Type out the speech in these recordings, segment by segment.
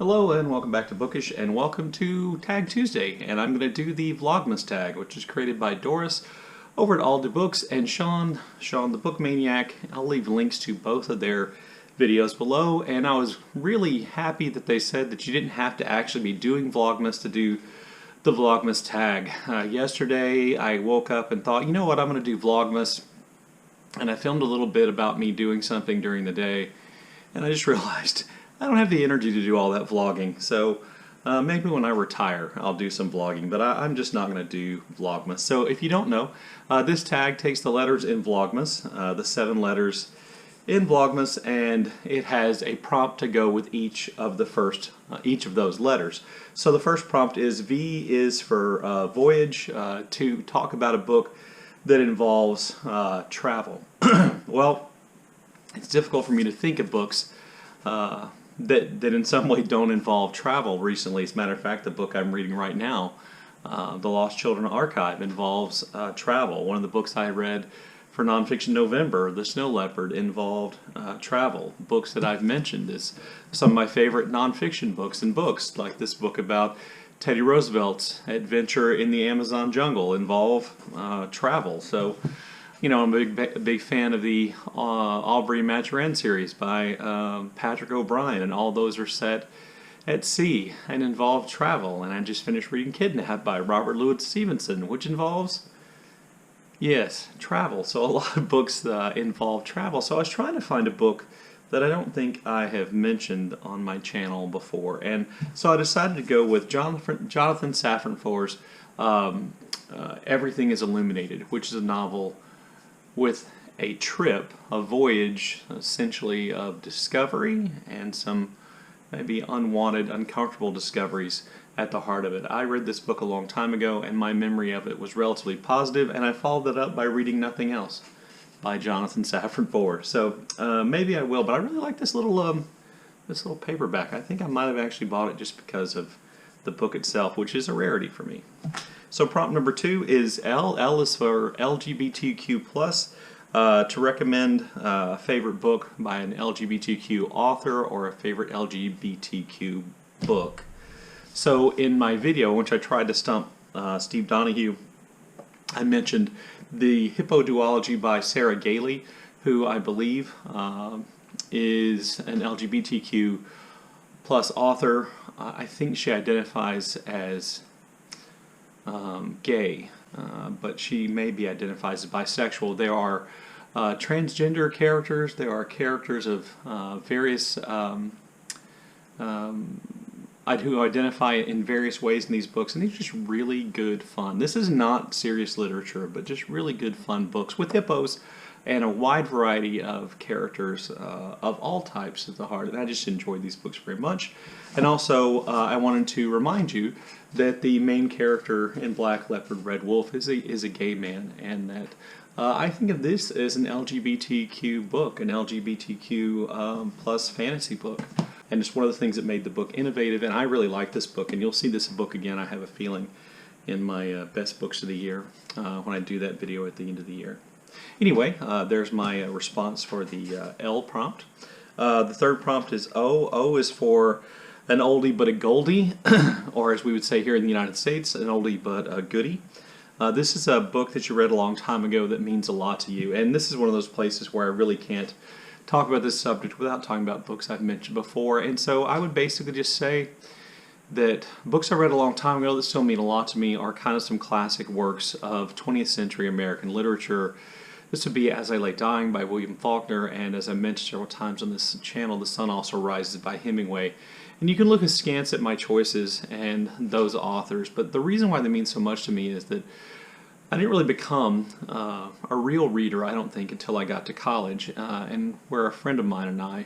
Hello and welcome back to Bookish and welcome to Tag Tuesday, and I'm going to do the Vlogmas Tag, which is created by Doris over at All the Books and Shawn the Book Maniac. I'll leave links to both of their videos below, and I was really happy that they said that you didn't have to actually be doing Vlogmas to do the Vlogmas Tag. Yesterday I woke up and thought, you know what, I'm going to do Vlogmas, and I filmed a little bit about me doing something during the day, and I just realized I don't have the energy to do all that vlogging, so maybe when I retire I'll do some vlogging, but I'm just not going to do Vlogmas. So if you don't know, this tag takes the letters in Vlogmas, the 7 letters in Vlogmas, and it has a prompt to go with each of those letters. So the first prompt is V is for voyage, to talk about a book that involves travel. Well, it's difficult for me to think of books that in some way don't involve travel recently. As a matter of fact, the book I'm reading right now, The Lost Children Archive, involves travel. One of the books I read for Nonfiction November, The Snow Leopard, involved travel. Books that I've mentioned is some of my favorite nonfiction books, like this book about Teddy Roosevelt's adventure in the Amazon jungle, involve travel. So, you know, I'm a big fan of the Aubrey Maturin series by Patrick O'Brian, and all those are set at sea and involve travel. And I just finished reading Kidnapped by Robert Louis Stevenson, which involves, yes, travel. So a lot of books involve travel. So I was trying to find a book that I don't think I have mentioned on my channel before. And so I decided to go with Jonathan Safran Foer's Everything is Illuminated, which is a novel with a trip, a voyage, essentially, of discovery and some maybe unwanted, uncomfortable discoveries at the heart of it. I read this book a long time ago, and my memory of it was relatively positive, and I followed that up by reading Nothing Else by Jonathan Safran Foer. So maybe I will, but I really like this little paperback. I think I might have actually bought it just because of the book itself, which is a rarity for me. So prompt number 2 is L. L is for LGBTQ+, to recommend a favorite book by an LGBTQ author or a favorite LGBTQ book. So in my video, which I tried to stump Steve Donahue, I mentioned The Hippoduology by Sarah Gailey, who I believe is an LGBTQ+ author. I think she identifies as gay, but she maybe identifies as bisexual. There are transgender characters. There are characters of various who identify in various ways in these books, and these are just really good fun. This is not serious literature, but just really good fun books with hippos and a wide variety of characters of all types at the heart. And I just enjoyed these books very much. And also, I wanted to remind you that the main character in Black Leopard Red Wolf is a gay man, and that I think of this as an LGBTQ book, an LGBTQ plus fantasy book. And it's one of the things that made the book innovative, and I really like this book. And you'll see this book again, I have a feeling, in my best books of the year when I do that video at the end of the year. Anyway, there's my response for the L prompt. The third prompt is O. O is for an oldie but a goldie, or as we would say here in the United States, an oldie but a goodie. This is a book that you read a long time ago that means a lot to you, and this is one of those places where I really can't talk about this subject without talking about books I've mentioned before. And so I would basically just say that books I read a long time ago that still mean a lot to me are kind of some classic works of 20th century American literature. This would be As I Lay Dying by William Faulkner, and as I mentioned several times on this channel, The Sun Also Rises by Hemingway. And you can look askance at my choices and those authors, but the reason why they mean so much to me is that I didn't really become a real reader, I don't think, until I got to college, and where a friend of mine and I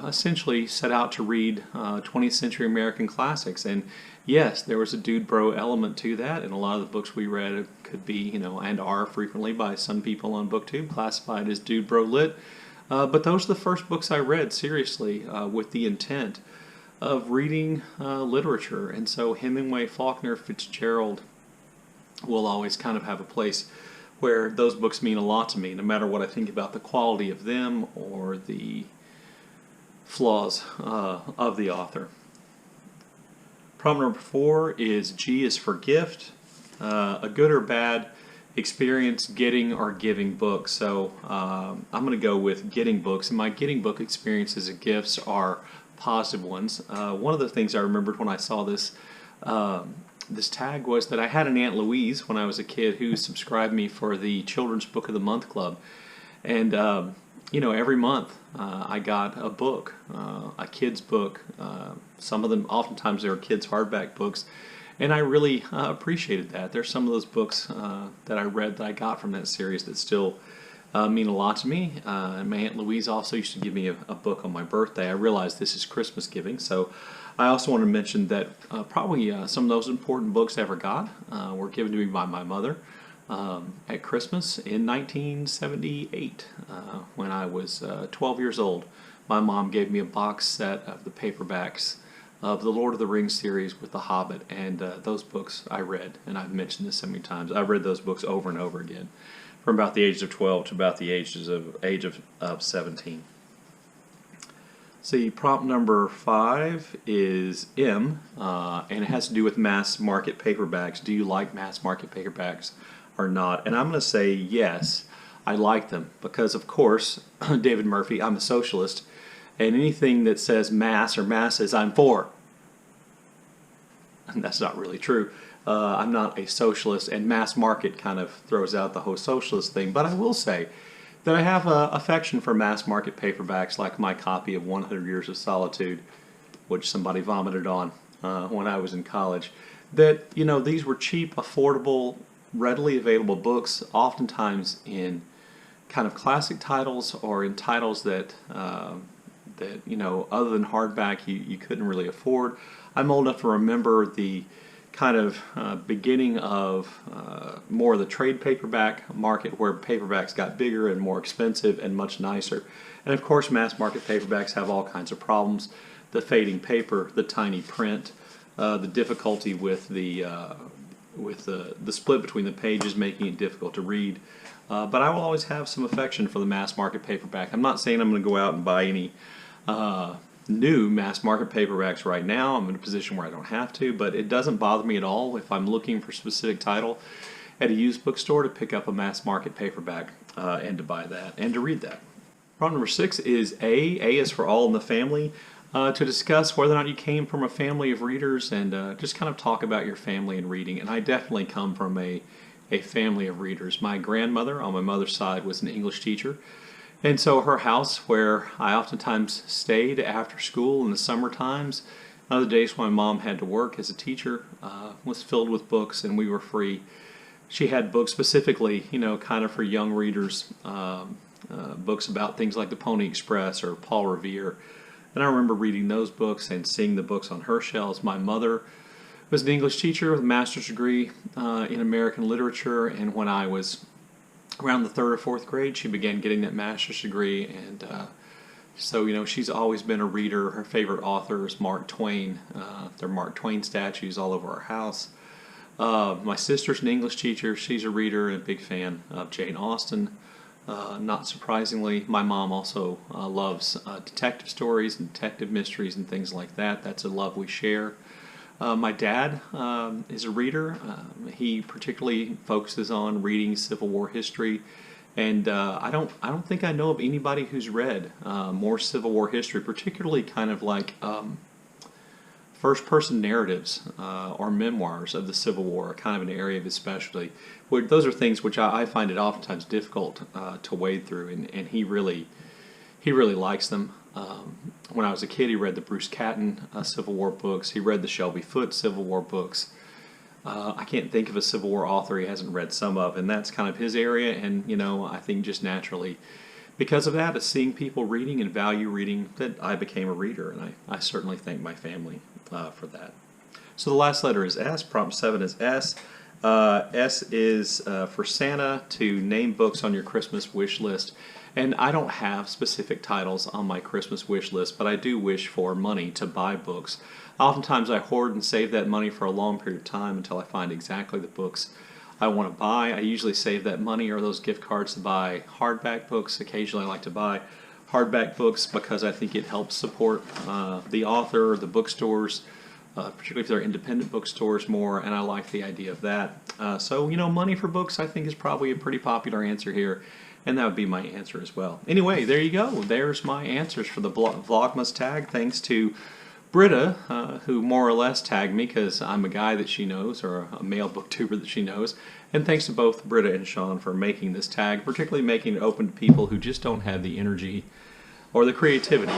essentially set out to read 20th century American classics. And yes, there was a dude bro element to that, and a lot of the books we read could be, you know, and are frequently by some people on BookTube classified as dude bro lit. But those are the first books I read seriously with the intent of reading literature. And so Hemingway, Faulkner, Fitzgerald will always kind of have a place where those books mean a lot to me, no matter what I think about the quality of them or the flaws of the author. Prompt number 4 is G is for gift. A good or bad experience getting or giving books. So I'm going to go with getting books, and my getting book experiences and gifts are positive ones. One of the things I remembered when I saw this this tag was that I had an Aunt Louise when I was a kid who subscribed me for the Children's Book of the Month Club, and you know, every month I got a book, a kid's book. Some of them, oftentimes, they were kids' hardback books. And I really appreciated that. There's some of those books that I read that I got from that series that still mean a lot to me. And my Aunt Louise also used to give me a book on my birthday. I realized this is Christmas giving, so I also want to mention that probably some of those important books I ever got were given to me by my mother at Christmas in 1978 when I was 12 years old. My mom gave me a box set of the paperbacks of the Lord of the Rings series with The Hobbit, and those books I read, and I've mentioned this so many times. I've read those books over and over again, from about the age of 12 to about the age of 17. See, prompt number 5 is M, and it has to do with mass market paperbacks. Do you like mass market paperbacks or not? And I'm going to say yes, I like them, because of course, David Murphy, I'm a socialist, and anything that says mass or masses, I'm for. And that's not really true. I'm not a socialist, and mass market kind of throws out the whole socialist thing. But I will say that I have an affection for mass market paperbacks, like my copy of 100 Years of Solitude, which somebody vomited on when I was in college. That, you know, these were cheap, affordable, readily available books, oftentimes in kind of classic titles or in titles that you know, other than hardback, you couldn't really afford. I'm old enough to remember the kind of beginning of more of the trade paperback market, where paperbacks got bigger and more expensive and much nicer. And of course, mass market paperbacks have all kinds of problems: the fading paper, the tiny print, the difficulty with the split between the pages, making it difficult to read. But I will always have some affection for the mass market paperback. I'm not saying I'm going to go out and buy any new mass market paperbacks right now. I'm in a position where I don't have to, but it doesn't bother me at all if I'm looking for a specific title at a used bookstore to pick up a mass market paperback and to buy that and to read that. Prompt number 6 is A. A is for all in the family. To discuss whether or not you came from a family of readers, and just kind of talk about your family and reading. And I definitely come from a family of readers. My grandmother on my mother's side was an English teacher, and so her house, where I oftentimes stayed after school in the summer times, other days when my mom had to work as a teacher, was filled with books, and we were free. She had books specifically, you know, kind of for young readers, books about things like the Pony Express or Paul Revere. And I remember reading those books and seeing the books on her shelves. My mother was an English teacher with a master's degree in American literature, and when I was around the 3rd or 4th grade, she began getting that master's degree. And so, you know, she's always been a reader. Her favorite author is Mark Twain. There are Mark Twain statues all over our house. My sister's an English teacher. She's a reader and a big fan of Jane Austen. Not surprisingly, my mom also loves detective stories and detective mysteries and things like that. That's a love we share. My dad is a reader. He particularly focuses on reading Civil War history, and I don't think I know of anybody who's read more Civil War history, particularly kind of like first-person narratives or memoirs of the Civil War, kind of an area of his specialty. Those are things which I find it oftentimes difficult to wade through, and he really likes them. When I was a kid, he read the Bruce Catton Civil War books. He read the Shelby Foote Civil War books. I can't think of a Civil War author he hasn't read some of, and that's kind of his area. And, you know, I think just naturally, because of that, seeing people reading and value reading, that I became a reader, and I certainly thank my family for that. So the last letter is S. Prompt 7 is S. S is for Santa to name books on your Christmas wish list. And I don't have specific titles on my Christmas wish list, but I do wish for money to buy books. Oftentimes I hoard and save that money for a long period of time until I find exactly the books I want to buy. I usually save that money or those gift cards to buy hardback books. Occasionally I like to buy hardback books because I think it helps support the author, the bookstores, particularly if they're independent bookstores more, and I like the idea of that. So, money for books I think is probably a pretty popular answer here, and that would be my answer as well. Anyway, there you go. There's my answers for the Vlogmas tag. Thanks to Britta, who more or less tagged me because I'm a guy that she knows, or a male booktuber that she knows. And thanks to both Britta and Shawn for making this tag, particularly making it open to people who just don't have the energy or the creativity.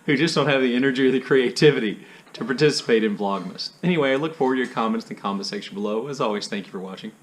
Who just don't have the energy or the creativity to participate in Vlogmas. Anyway, I look forward to your comments in the comment section below. As always, thank you for watching.